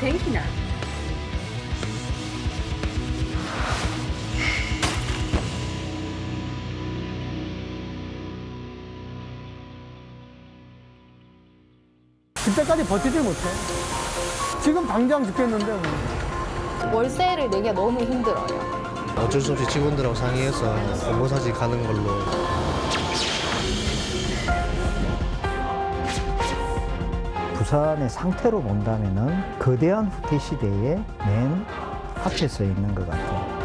天気な。 그때까지 버티질 못해. 지금 당장 죽겠는데. 월세를 내기가 너무 힘들어요. 어쩔 수 없이 직원들하고 상의해서 공모사직 가는 걸로. 부산의 상태로 본다면은 거대한 후퇴 시대의 맨 앞에 서 있는 것 같아요.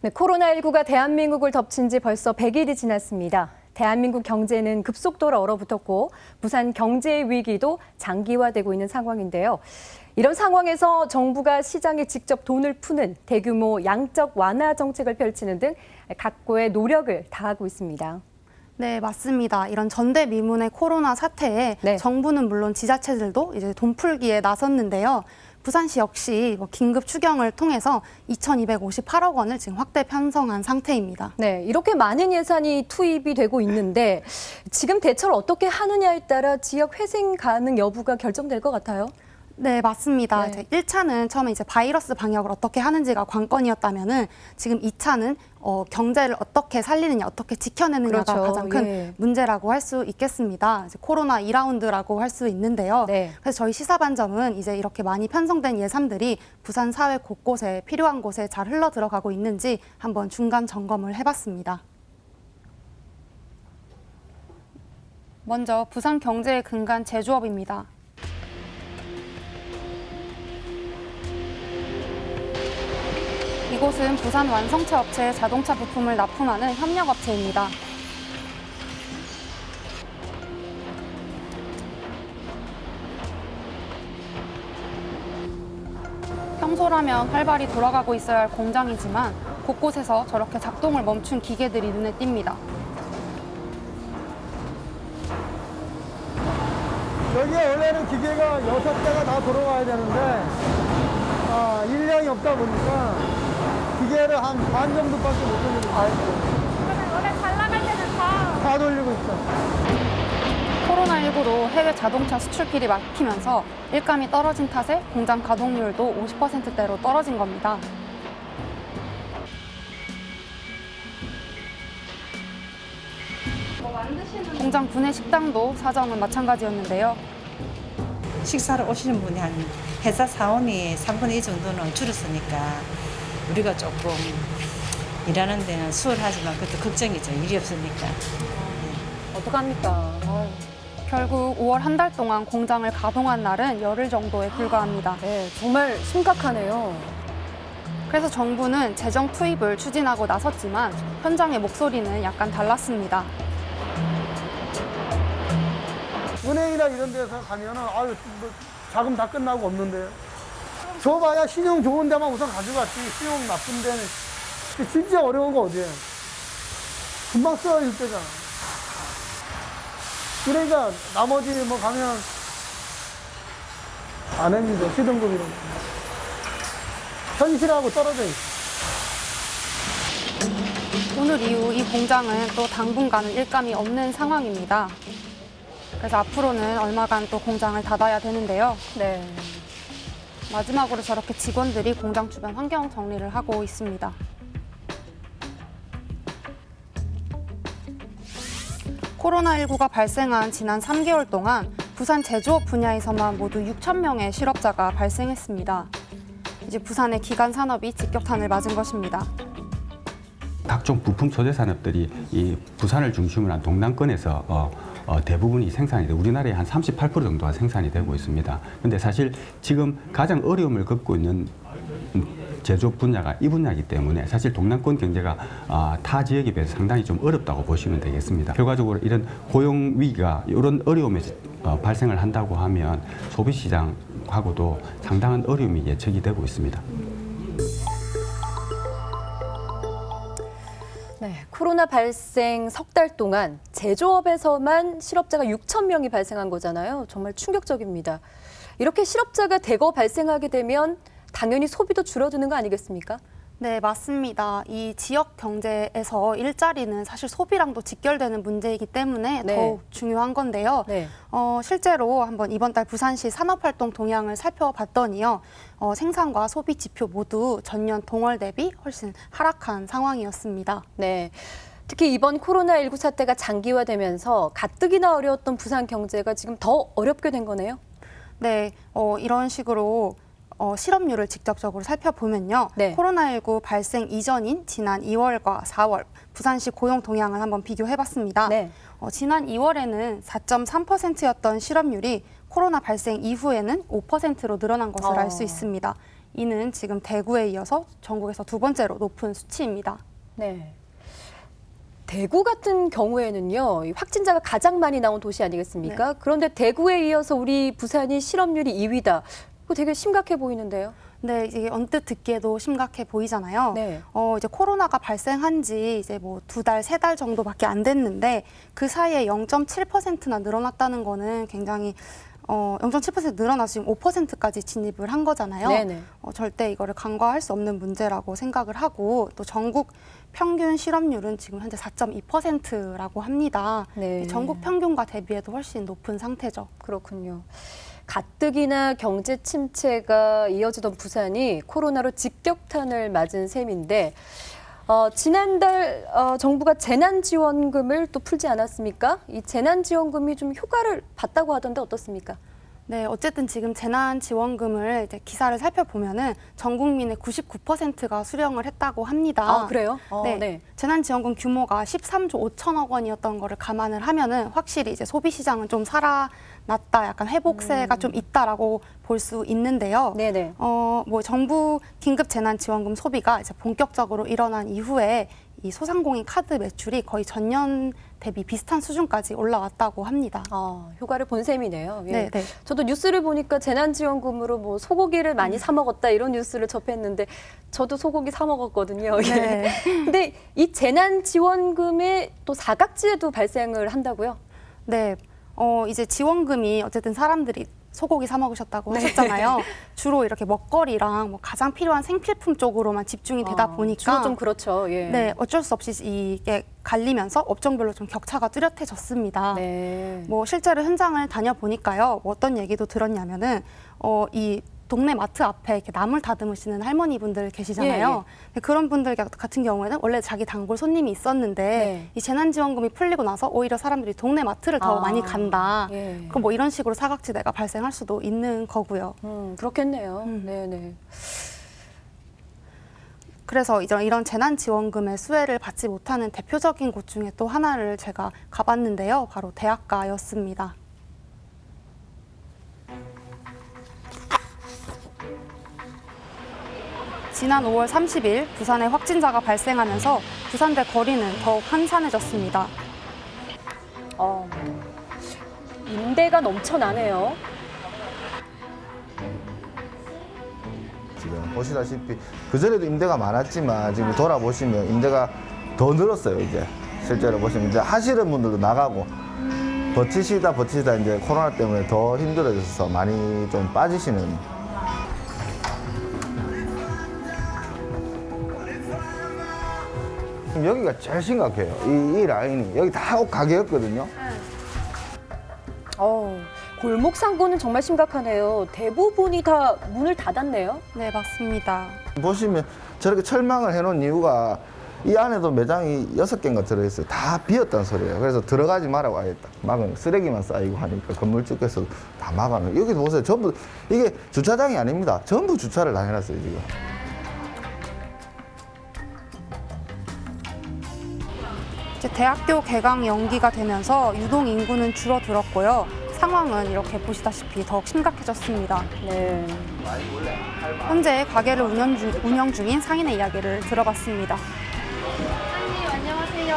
네, 코로나19가 대한민국을 덮친 지 벌써 100일이 지났습니다. 대한민국 경제는 급속도로 얼어붙었고 부산 경제의 위기도 장기화되고 있는 상황인데요. 이런 상황에서 정부가 시장에 직접 돈을 푸는 대규모 양적 완화 정책을 펼치는 등 각고의 노력을 다하고 있습니다. 네, 맞습니다. 이런 전대미문의 코로나 사태에 네. 정부는 물론 지자체들도 이제 돈 풀기에 나섰는데요. 부산시 역시 긴급 추경을 통해서 2,258억 원을 지금 확대 편성한 상태입니다. 네, 이렇게 많은 예산이 투입이 되고 있는데 지금 대처를 어떻게 하느냐에 따라 지역 회생 가능 여부가 결정될 것 같아요. 네, 맞습니다. 네. 1차는 처음에 이제 바이러스 방역을 어떻게 하는지가 관건이었다면은 지금 2차는 경제를 어떻게 살리느냐, 어떻게 지켜내느냐가 그렇죠. 가장 큰 예. 문제라고 할 수 있겠습니다. 이제 코로나 2라운드라고 할 수 있는데요. 네. 그래서 저희 시사반점은 이제 이렇게 많이 편성된 예산들이 부산 사회 곳곳에 필요한 곳에 잘 흘러 들어가고 있는지 한번 중간 점검을 해봤습니다. 먼저 부산 경제의 근간 제조업입니다. 이곳은 부산 완성차 업체에 자동차 부품을 납품하는 협력업체입니다. 평소라면 활발히 돌아가고 있어야 할 공장이지만 곳곳에서 저렇게 작동을 멈춘 기계들이 눈에 띕니다. 여기에 원래는 기계가 6대가 다 돌아가야 되는데, 인력이 없다 보니까 기계를 한 반 정도밖에 못 돌리고 있어요. 원래 잘 나갈 때는 다 돌리고 있어. 코로나19로 해외 자동차 수출길이 막히면서 일감이 떨어진 탓에 공장 가동률도 50%대로 떨어진 겁니다. 공장 구내 식당도 사정은 마찬가지였는데요. 식사를 오시는 분이 한 회사 사원이 3분의 2 정도는 줄었으니까 우리가 조금 일하는 데는 수월하지만 그것도 걱정이죠. 일이 없으니까. 어떡합니까? 결국 5월 한 달 동안 공장을 가동한 날은 열흘 정도에 불과합니다. 네, 정말 심각하네요. 그래서 정부는 재정 투입을 추진하고 나섰지만 현장의 목소리는 약간 달랐습니다. 은행이나 이런 데서 가면은, 뭐 자금 다 끝나고 없는데요. 줘봐야 신용 좋은 데만 우선 가져갔지. 신용 나쁜 데는. 진짜 어려운 거 어디예요? 금방 쓰여질 때잖아. 그러니까 나머지 뭐 가면 안 합니다. 시등급 이런 거. 현실하고 떨어져 있어. 오늘 이후 이 공장은 또 당분간은 일감이 없는 상황입니다. 그래서 앞으로는 얼마간 또 공장을 닫아야 되는데요. 네. 마지막으로 저렇게 직원들이 공장 주변 환경 정리를 하고 있습니다. 코로나19가 발생한 지난 3개월 동안 부산 제조업 분야에서만 모두 6천 명의 실업자가 발생했습니다. 이제 부산의 기간 산업이 직격탄을 맞은 것입니다. 각종 부품 소재 산업들이 이 부산을 중심으로 한 동남권에서 대부분이 생산이 되고 우리나라의 한 38% 정도가 생산이 되고 있습니다. 그런데 사실 지금 가장 어려움을 겪고 있는 제조업 분야가 이 분야이기 때문에 사실 동남권 경제가 타 지역에 비해서 상당히 좀 어렵다고 보시면 되겠습니다. 결과적으로 이런 고용 위기가 이런 어려움이 발생을 한다고 하면 소비 시장하고도 상당한 어려움이 예측이 되고 있습니다. 네, 코로나 발생 석 달 동안 제조업에서만 실업자가 6천 명이 발생한 거잖아요. 정말 충격적입니다. 이렇게 실업자가 대거 발생하게 되면 당연히 소비도 줄어드는 거 아니겠습니까? 네, 맞습니다. 이 지역 경제에서 일자리는 사실 소비랑도 직결되는 문제이기 때문에 네. 더욱 중요한 건데요. 네. 실제로 한번 이번 달 부산시 산업활동 동향을 살펴봤더니요. 생산과 소비 지표 모두 전년 동월 대비 훨씬 하락한 상황이었습니다. 네. 특히 이번 코로나19 사태가 장기화되면서 가뜩이나 어려웠던 부산 경제가 지금 더 어렵게 된 거네요. 네, 이런 식으로 실업률을 직접적으로 살펴보면요. 네. 코로나19 발생 이전인 지난 2월과 4월 부산시 고용 동향을 한번 비교해봤습니다. 네. 지난 2월에는 4.3%였던 실업률이 코로나 발생 이후에는 5%로 늘어난 것을 알 수 있습니다. 이는 지금 대구에 이어서 전국에서 두 번째로 높은 수치입니다. 네. 대구 같은 경우에는요, 이 확진자가 가장 많이 나온 도시 아니겠습니까? 그런데 대구에 이어서 우리 부산이 실업률이 2위다. 이거 되게 심각해 보이는데요. 네, 이제 언뜻 듣기에도 심각해 보이잖아요. 네. 이제 코로나가 발생한 지 이제 뭐 2달, 3달 정도밖에 안 됐는데 그 사이에 0.7%나 늘어났다는 거는 굉장히 0.7% 늘어나서 지금 5%까지 진입을 한 거잖아요. 네네. 절대 이거를 간과할 수 없는 문제라고 생각을 하고 또 전국 평균 실업률은 지금 현재 4.2%라고 합니다. 네. 전국 평균과 대비해도 훨씬 높은 상태죠. 그렇군요. 가뜩이나 경제 침체가 이어지던 부산이 코로나로 직격탄을 맞은 셈인데 지난달 정부가 재난지원금을 또 풀지 않았습니까? 이 재난지원금이 좀 효과를 봤다고 하던데 어떻습니까? 네, 어쨌든 지금 재난지원금을 이제 기사를 살펴보면은 전 국민의 99%가 수령을 했다고 합니다. 아, 그래요? 네. 재난지원금 규모가 13조 5천억 원이었던 거를 감안을 하면은 확실히 이제 소비 시장은 좀 살아났다, 약간 회복세가 좀 있다라고 볼 수 있는데요. 네네. 뭐 정부 긴급 재난지원금 소비가 이제 본격적으로 일어난 이후에 이 소상공인 카드 매출이 거의 전년 대비 비슷한 수준까지 올라왔다고 합니다. 효과를 본 셈이네요. 예. 네, 네. 저도 뉴스를 보니까 재난지원금으로 뭐 소고기를 많이 사 먹었다 이런 뉴스를 접했는데 저도 소고기 사 먹었거든요. 예. 네. 근데 이 재난지원금의 또 사각지대도 발생을 한다고요? 네. 이제 지원금이 어쨌든 사람들이 소고기 사 먹으셨다고 하셨잖아요. 주로 이렇게 먹거리랑 뭐 가장 필요한 생필품 쪽으로만 집중이 되다 보니까 주로 좀 그렇죠. 예. 네, 어쩔 수 없이 이게 갈리면서 업종별로 좀 격차가 뚜렷해졌습니다. 네. 뭐 실제로 현장을 다녀보니까요. 뭐 어떤 얘기도 들었냐면은 이 동네 마트 앞에 이렇게 나물 다듬으시는 할머니분들 계시잖아요. 그런 분들 같은 경우에는 원래 자기 단골 손님이 있었는데 네. 이 재난지원금이 풀리고 나서 오히려 사람들이 동네 마트를 더 많이 간다. 예. 그럼 뭐 이런 식으로 사각지대가 발생할 수도 있는 거고요. 그렇겠네요. 네네. 그래서 이런 재난지원금의 수혜를 받지 못하는 대표적인 곳 중에 또 하나를 제가 가봤는데요. 바로 대학가였습니다. 지난 5월 30일 부산에 확진자가 발생하면서 부산대 거리는 더욱 한산해졌습니다. 임대가 넘쳐나네요. 지금 보시다시피 그전에도 임대가 많았지만 지금 돌아보시면 임대가 더 늘었어요. 이제 실제로 보시면 이제 하시는 분들도 나가고 버티시다 이제 코로나 때문에 더 힘들어져서 많이 좀 빠지시는. 여기가 제일 심각해요. 이 라인이 여기 다 옷 가게였거든요. 골목 상고는 정말 심각하네요. 대부분이 다 문을 닫았네요. 네, 맞습니다. 보시면 저렇게 철망을 해놓은 이유가 이 안에도 매장이 6개인가 들어있어요. 다 비었다는 소리예요. 그래서 들어가지 말라고 하겠다. 막은 쓰레기만 쌓이고 하니까 건물주께서 다 막아놓은. 여기 보세요. 전부 이게 주차장이 아닙니다. 전부 주차를 다 해놨어요 지금. 이제 대학교 개강 연기가 되면서 유동 인구는 줄어들었고요. 상황은 이렇게 보시다시피 더욱 심각해졌습니다. 네. 현재 가게를 운영 중인 상인의 이야기를 들어봤습니다. 사장님 안녕하세요.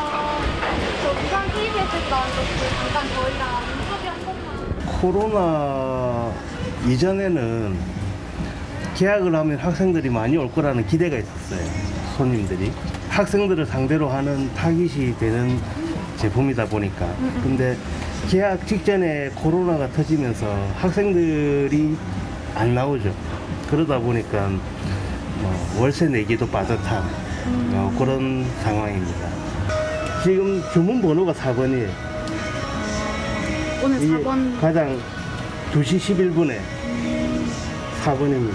저 부산 TV에서 잠깐 저희랑 인터뷰 한 번만. 코로나 이전에는 계약을 하면 학생들이 많이 올 거라는 기대가 있었어요. 손님들이. 학생들을 상대로 하는 타깃이 되는 제품이다 보니까. 근데 계약 직전에 코로나가 터지면서 학생들이 안 나오죠. 그러다 보니까 월세 내기도 빠듯한 그런 상황입니다. 지금 주문번호가 4번이에요. 오늘 이게 4번 가장 2시 11분에 4번입니다.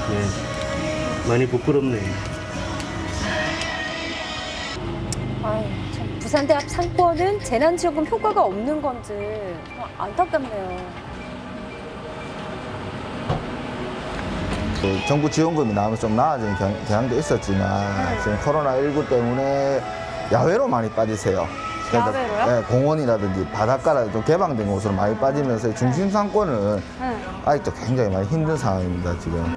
네, 많이 부끄럽네요. 아유, 참 부산대학 상권은 재난지원금 효과가 없는 건지 정말 안타깝네요. 그 정부 지원금이 나오면 좀 나아지는 경향도 있었지만 지금 코로나19 때문에 야외로 많이 빠지세요. 야외로요? 네, 공원이라든지 바닷가라든지 좀 개방된 곳으로 많이 빠지면서 중심 상권은 아직도 굉장히 많이 힘든 상황입니다, 지금.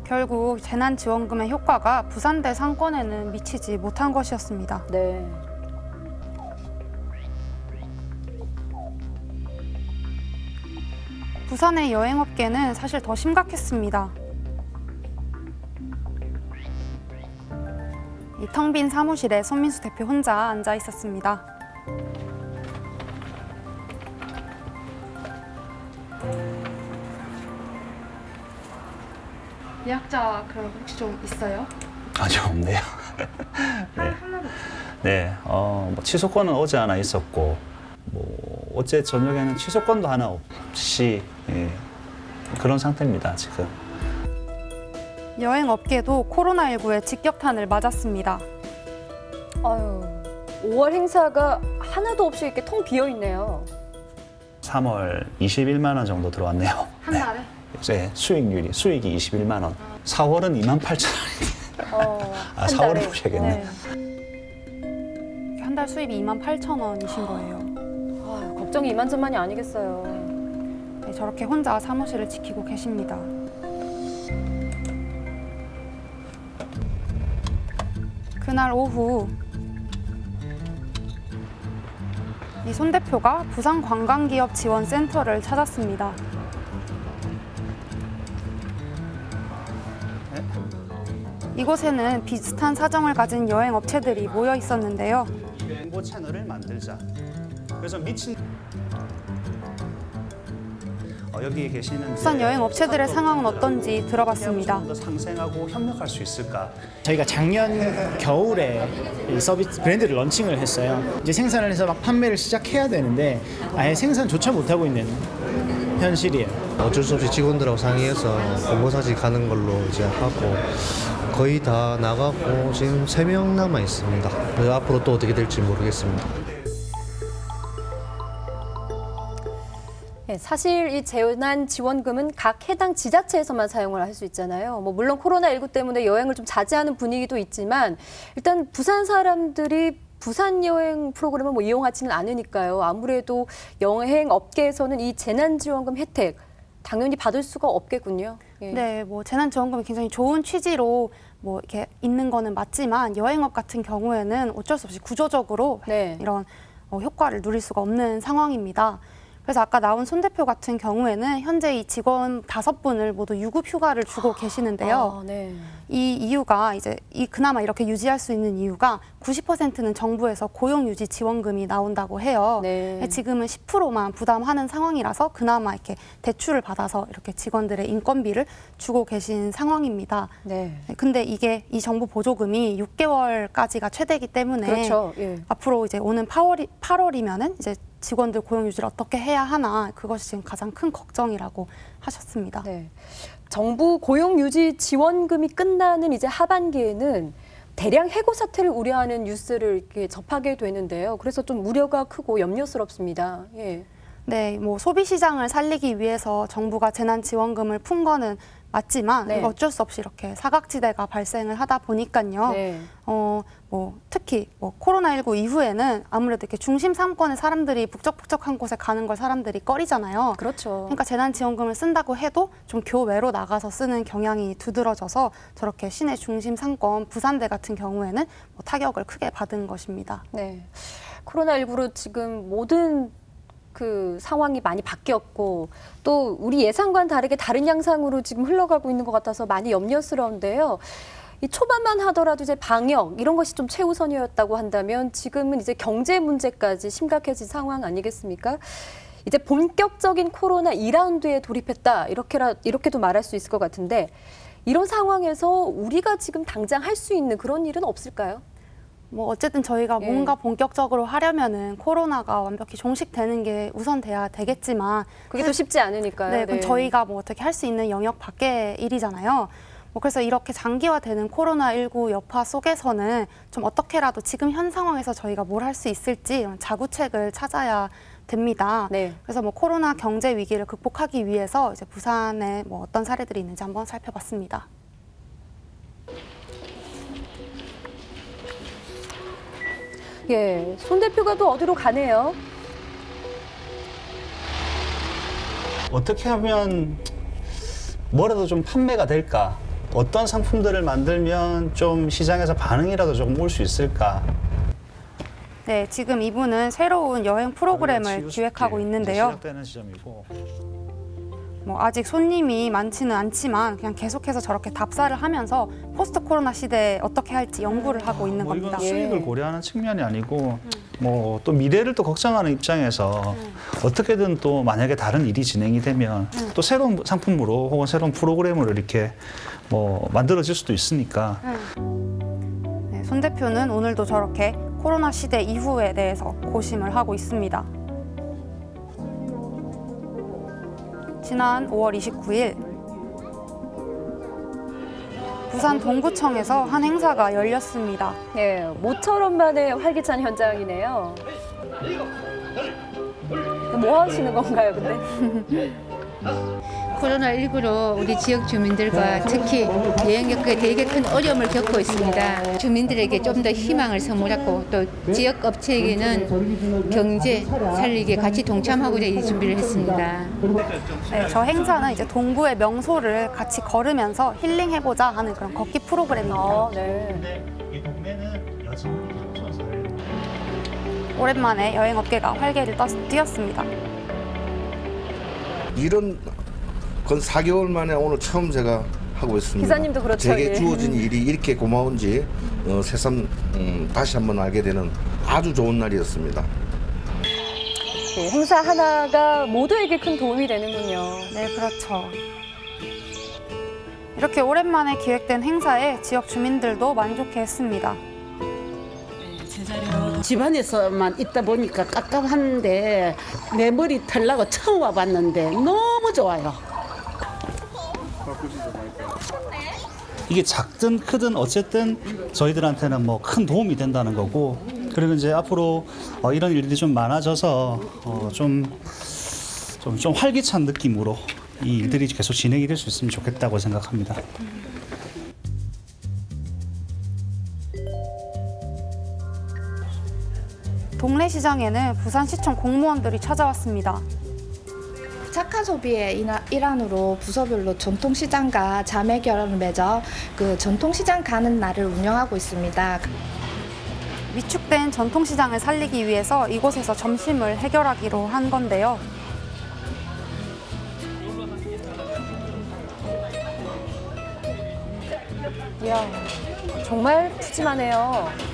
결국 재난지원금의 효과가 부산대 상권에는 미치지 못한 것이었습니다. 네. 부산의 여행업계는 사실 더 심각했습니다. 이 텅 빈 사무실에 손민수 대표 혼자 앉아 있었습니다. 예약자 그럼 혹시 좀 있어요? 아직 없네요. 네. 네, 뭐 취소권은 어제 하나 있었고, 뭐 어제 저녁에는 취소권도 하나 없이 그런 상태입니다, 지금. 여행업계도 코로나19의 직격탄을 맞았습니다. 아유, 5월 행사가 하나도 없이 이렇게 통 비어 있네요. 3월 21만 원 정도 들어왔네요. 한 달에? 네, 수익이 21만 원. 4월은 28,000원인데. 한 4월을 달에. 보셔야겠네. 한 달 수입이 28,000원이신 거예요. 아유, 걱정이 이만저만이 아니겠어요. 네, 저렇게 혼자 사무실을 지키고 계십니다. 그날 오후 이 손 대표가 부산관광기업지원센터를 찾았습니다. 이곳에는 비슷한 사정을 가진 여행업체들이 모여 있었는데요. 홍보 채널을 만들자. 그래서 미친 여기 계시는 부산 여행업체들의 상황은 어떤지 들어봤습니다. 좀 더 상생하고 협력할 수 있을까? 저희가 작년 겨울에 이 서비스 브랜드를 런칭을 했어요. 이제 생산을 해서 막 판매를 시작해야 되는데 아예 생산조차 못하고 있는 현실이에요. 어쩔 수 없이 직원들하고 상의해서 본고사지 가는 걸로 이제 하고 거의 다 나가고 지금 3명 남아 있습니다. 그래서 앞으로 또 어떻게 될지 모르겠습니다. 네, 사실 이 재난지원금은 각 해당 지자체에서만 사용을 할 수 있잖아요. 뭐 물론 코로나19 때문에 여행을 좀 자제하는 분위기도 있지만 일단 부산 사람들이 부산 여행 프로그램을 뭐 이용하지는 않으니까요. 아무래도 여행 업계에서는 이 재난지원금 혜택 당연히 받을 수가 없겠군요. 예. 네, 뭐 재난지원금이 굉장히 좋은 취지로 뭐 이렇게 있는 거는 맞지만 여행업 같은 경우에는 어쩔 수 없이 구조적으로 네. 이런 효과를 누릴 수가 없는 상황입니다. 그래서 아까 나온 손 대표 같은 경우에는 현재 이 직원 5분을 모두 유급 휴가를 주고 계시는데요. 네. 이 이유가 이제 그나마 이렇게 유지할 수 있는 이유가 90%는 정부에서 고용유지 지원금이 나온다고 해요. 네. 지금은 10%만 부담하는 상황이라서 그나마 이렇게 대출을 받아서 이렇게 직원들의 인건비를 주고 계신 상황입니다. 네. 근데 이게 이 정부 보조금이 6개월까지가 최대이기 때문에 그렇죠. 예. 앞으로 이제 오는 8월이면은 이제 직원들 고용 유지를 어떻게 해야 하나 그것이 지금 가장 큰 걱정이라고 하셨습니다. 네. 정부 고용 유지 지원금이 끝나는 이제 하반기에는 대량 해고 사태를 우려하는 뉴스를 이렇게 접하게 되는데요. 그래서 좀 우려가 크고 염려스럽습니다. 예. 네, 뭐 소비 시장을 살리기 위해서 정부가 재난 지원금을 푼 거는 맞지만 네. 이거 어쩔 수 없이 이렇게 사각지대가 발생을 하다 보니까요. 네. 뭐 특히 뭐 코로나19 이후에는 아무래도 이렇게 중심 상권의 사람들이 북적북적한 곳에 가는 걸 사람들이 꺼리잖아요. 그렇죠. 그러니까 재난 지원금을 쓴다고 해도 좀 교외로 나가서 쓰는 경향이 두드러져서 저렇게 시내 중심 상권 부산대 같은 경우에는 뭐 타격을 크게 받은 것입니다. 네. 코로나19로 지금 모든 그 상황이 많이 바뀌었고 또 우리 예상과는 다르게 다른 양상으로 지금 흘러가고 있는 것 같아서 많이 염려스러운데요. 이 초반만 하더라도 이제 방역 이런 것이 좀 최우선이었다고 한다면 지금은 이제 경제 문제까지 심각해진 상황 아니겠습니까? 이제 본격적인 코로나 2라운드에 돌입했다 이렇게도 말할 수 있을 것 같은데 이런 상황에서 우리가 지금 당장 할 수 있는 그런 일은 없을까요? 뭐 어쨌든 저희가 예. 뭔가 본격적으로 하려면은 코로나가 완벽히 종식되는 게 우선돼야 되겠지만 그게 또 쉽지 않으니까요. 네, 그럼 저희가 뭐 어떻게 할 수 있는 영역 밖의 일이잖아요. 뭐 그래서 이렇게 장기화되는 코로나19 여파 속에서는 좀 어떻게라도 지금 현 상황에서 저희가 뭘 할 수 있을지 이런 자구책을 찾아야 됩니다. 네. 그래서 뭐 코로나 경제 위기를 극복하기 위해서 이제 부산에 뭐 어떤 사례들이 있는지 한번 살펴봤습니다. 예, 손 대표가 또 어디로 가네요. 어떻게 하면 뭐라도 좀 판매가 될까? 어떤 상품들을 만들면 좀 시장에서 반응이라도 조금 올 수 있을까? 네, 지금 이분은 새로운 여행 프로그램을 기획하고 있는데요. 시작되는 지점이고. 뭐 아직 손님이 많지는 않지만 그냥 계속해서 저렇게 답사를 하면서 포스트 코로나 시대에 어떻게 할지 연구를 하고 있는 뭐 겁니다. 이건 수익을 고려하는 측면이 아니고 뭐 또 미래를 또 걱정하는 입장에서 어떻게든 또 만약에 다른 일이 진행이 되면 또 새로운 상품으로 혹은 새로운 프로그램으로 이렇게 뭐 만들어질 수도 있으니까. 네, 손 대표는 오늘도 저렇게 코로나 시대 이후에 대해서 고심을 하고 있습니다. 지난 5월 29일 부산 동구청에서 한 행사가 열렸습니다. 예, 모처럼 만의 활기찬 현장이네요. 뭐 하시는 건가요, 근데? 코로나19로 우리 지역 주민들과 특히 여행 겪기에 되게 큰 어려움을 겪고 있습니다. 주민들에게 좀 더 희망을 선물하고 또 지역 업체에게는 경제 살리기에 같이 동참하고자 이 준비를 했습니다. 네, 저 행사는 이제 동구의 명소를 같이 걸으면서 힐링해보자 하는 그런 걷기 프로그램입니다. 네. 이 동네는 여전히 오랜만에 여행업계가 활개를 띄었습니다. 이런 건 4개월 만에 오늘 처음 제가 하고 있습니다. 기사님도 그렇죠. 제게 예. 주어진 일이 이렇게 고마운지 새삼 다시 한번 알게 되는 아주 좋은 날이었습니다. 네, 행사 하나가 모두에게 큰 도움이 되는군요. 네, 그렇죠. 이렇게 오랜만에 기획된 행사에 지역 주민들도 만족해했습니다. 집안에서만 있다 보니까 깝깝한데 내 머리 털라고 처음 와봤는데 너무 좋아요. 이게 작든 크든 어쨌든 저희들한테는 뭐 큰 도움이 된다는 거고, 그리고 이제 앞으로 이런 일들이 좀 많아져서 좀 활기찬 느낌으로 이 일들이 계속 진행이 될 수 있으면 좋겠다고 생각합니다. 동래 시장에는 부산시청 공무원들이 찾아왔습니다. 착한 소비의 일환으로 부서별로 전통시장과 자매 결연을 맺어 그 전통시장 가는 날을 운영하고 있습니다. 위축된 전통시장을 살리기 위해서 이곳에서 점심을 해결하기로 한 건데요. 이야, 정말 푸짐하네요.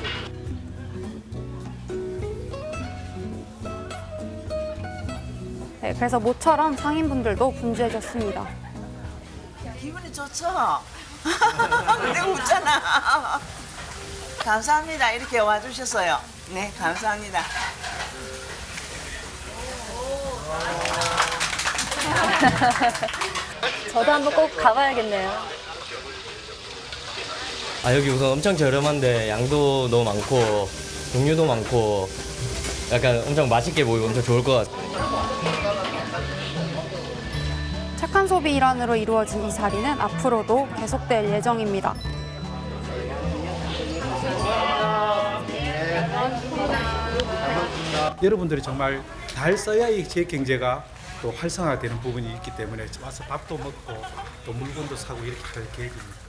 네, 그래서 모처럼 상인분들도 분주해졌습니다. 기분이 좋죠? 내가 웃잖아. 감사합니다. 이렇게 와주셨어요. 네, 감사합니다. 저도 한번 꼭 가봐야겠네요. 아, 여기 우선 엄청 저렴한데 양도 너무 많고 종류도 많고 약간 엄청 맛있게 보이고 엄청 좋을 것 같아요. 착한 소비 일환으로 이루어진 이 자리는 앞으로도 계속될 예정입니다. 여러분들이 정말 잘 써야 이 지역 경제가 또 활성화되는 부분이 있기 때문에 와서 밥도 먹고 또 물건도 사고 이렇게 할 계획입니다.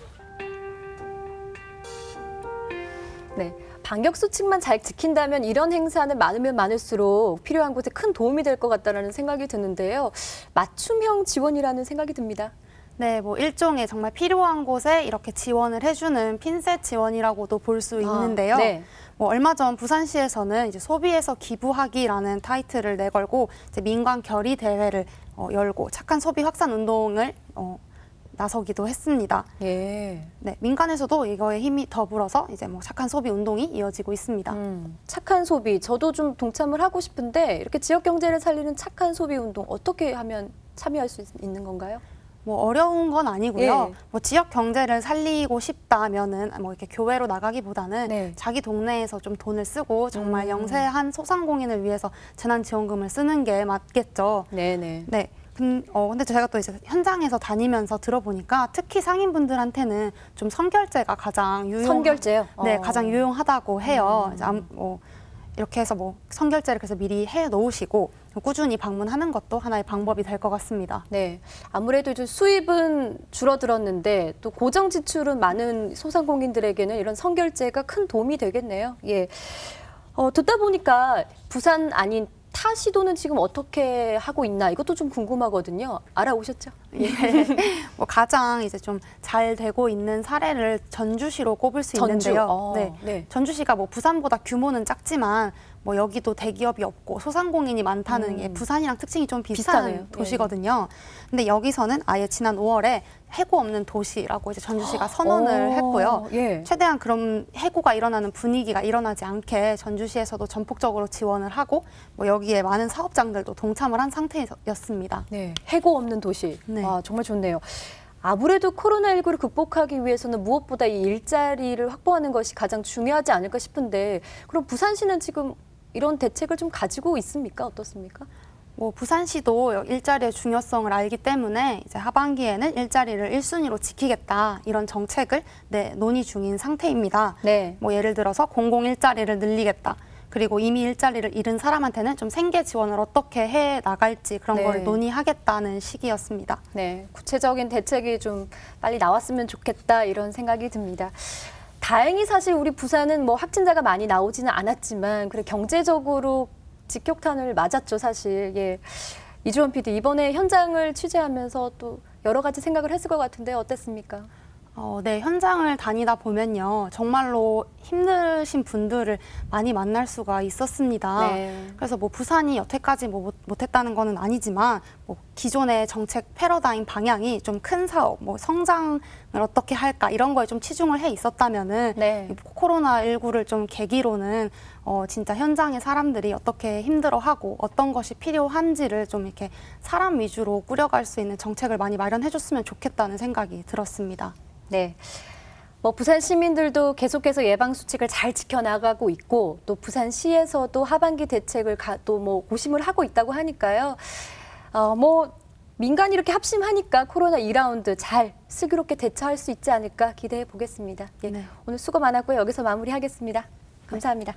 네, 방역 수칙만 잘 지킨다면 이런 행사는 많으면 많을수록 필요한 곳에 큰 도움이 될 것 같다는 생각이 드는데요. 맞춤형 지원이라는 생각이 듭니다. 네, 뭐 일종의 정말 필요한 곳에 이렇게 지원을 해주는 핀셋 지원이라고도 볼 수 있는데요. 네. 뭐 얼마 전 부산시에서는 이제 소비에서 기부하기라는 타이틀을 내걸고 이제 민관 결의 대회를 열고 착한 소비 확산 운동을 나서기도 했습니다. 예. 네, 민간에서도 이거에 힘이 더불어서 이제 뭐 착한 소비 운동이 이어지고 있습니다. 착한 소비, 저도 좀 동참을 하고 싶은데 이렇게 지역 경제를 살리는 착한 소비 운동 어떻게 하면 참여할 수 있는 건가요? 뭐 어려운 건 아니고요. 예. 뭐 지역 경제를 살리고 싶다면은 뭐 이렇게 교외로 나가기보다는 네. 자기 동네에서 좀 돈을 쓰고 정말 영세한 소상공인을 위해서 재난지원금을 쓰는 게 맞겠죠. 네네. 네. 근데 제가 또 이제 현장에서 다니면서 들어보니까 특히 상인분들한테는 좀 선결제가 가장 선결제요? 네, 어. 가장 유용하다고 해요. 이제 이렇게 해서 뭐 선결제를 그래서 미리 해 놓으시고 꾸준히 방문하는 것도 하나의 방법이 될 것 같습니다. 네, 아무래도 이제 수입은 줄어들었는데 또 고정 지출은 많은 소상공인들에게는 이런 선결제가 큰 도움이 되겠네요. 예, 듣다 보니까 부산 아닌 타 시도는 지금 어떻게 하고 있나 이것도 좀 궁금하거든요. 알아오셨죠? 예. 뭐 가장 이제 좀 잘 되고 있는 사례를 전주시로 꼽을 수 전주? 있는데요. 네. 네. 전주시가 뭐 부산보다 규모는 작지만 뭐 여기도 대기업이 없고 소상공인이 많다는 게 부산이랑 특징이 좀 비슷한 비슷하네요. 도시거든요. 근데 여기서는 아예 지난 5월에 해고 없는 도시라고 이제 전주시가 선언을 했고요. 예. 최대한 그럼 해고가 일어나는 분위기가 일어나지 않게 전주시에서도 전폭적으로 지원을 하고 뭐 여기에 많은 사업장들도 동참을 한 상태였습니다. 네, 해고 없는 도시. 네. 아, 정말 좋네요. 아무래도 코로나19를 극복하기 위해서는 무엇보다 이 일자리를 확보하는 것이 가장 중요하지 않을까 싶은데 그럼 부산시는 지금 이런 대책을 좀 가지고 있습니까? 어떻습니까? 뭐 부산시도 일자리의 중요성을 알기 때문에 이제 하반기에는 일자리를 1순위로 지키겠다 이런 정책을 논의 중인 상태입니다. 네. 뭐 예를 들어서 공공 일자리를 늘리겠다. 그리고 이미 일자리를 잃은 사람한테는 좀 생계 지원을 어떻게 해 나갈지 그런 네. 걸 논의하겠다는 시기였습니다. 네, 구체적인 대책이 좀 빨리 나왔으면 좋겠다 이런 생각이 듭니다. 다행히 사실 우리 부산은 뭐 확진자가 많이 나오지는 않았지만 그래 경제적으로 직격탄을 맞았죠 사실. 예, 이주원 PD 이번에 현장을 취재하면서 또 여러 가지 생각을 했을 것 같은데 어땠습니까? 네, 현장을 다니다 보면요. 정말로 힘드신 분들을 많이 만날 수가 있었습니다. 네. 그래서 뭐 부산이 여태까지 뭐 못했다는 거는 아니지만 뭐 기존의 정책 패러다임 방향이 좀 큰 사업, 뭐 성장을 어떻게 할까 이런 거에 좀 치중을 해 있었다면은 네. 코로나19를 좀 계기로는 진짜 현장의 사람들이 어떻게 힘들어하고 어떤 것이 필요한지를 좀 이렇게 사람 위주로 꾸려갈 수 있는 정책을 많이 마련해 줬으면 좋겠다는 생각이 들었습니다. 네. 뭐 부산 시민들도 계속해서 예방 수칙을 잘 지켜나가고 있고 또 부산시에서도 하반기 대책을 또 뭐 고심을 하고 있다고 하니까요. 뭐 민간이 이렇게 합심하니까 코로나 2라운드 잘 슬기롭게 대처할 수 있지 않을까 기대해 보겠습니다. 예. 네. 오늘 수고 많았고요. 여기서 마무리하겠습니다. 감사합니다.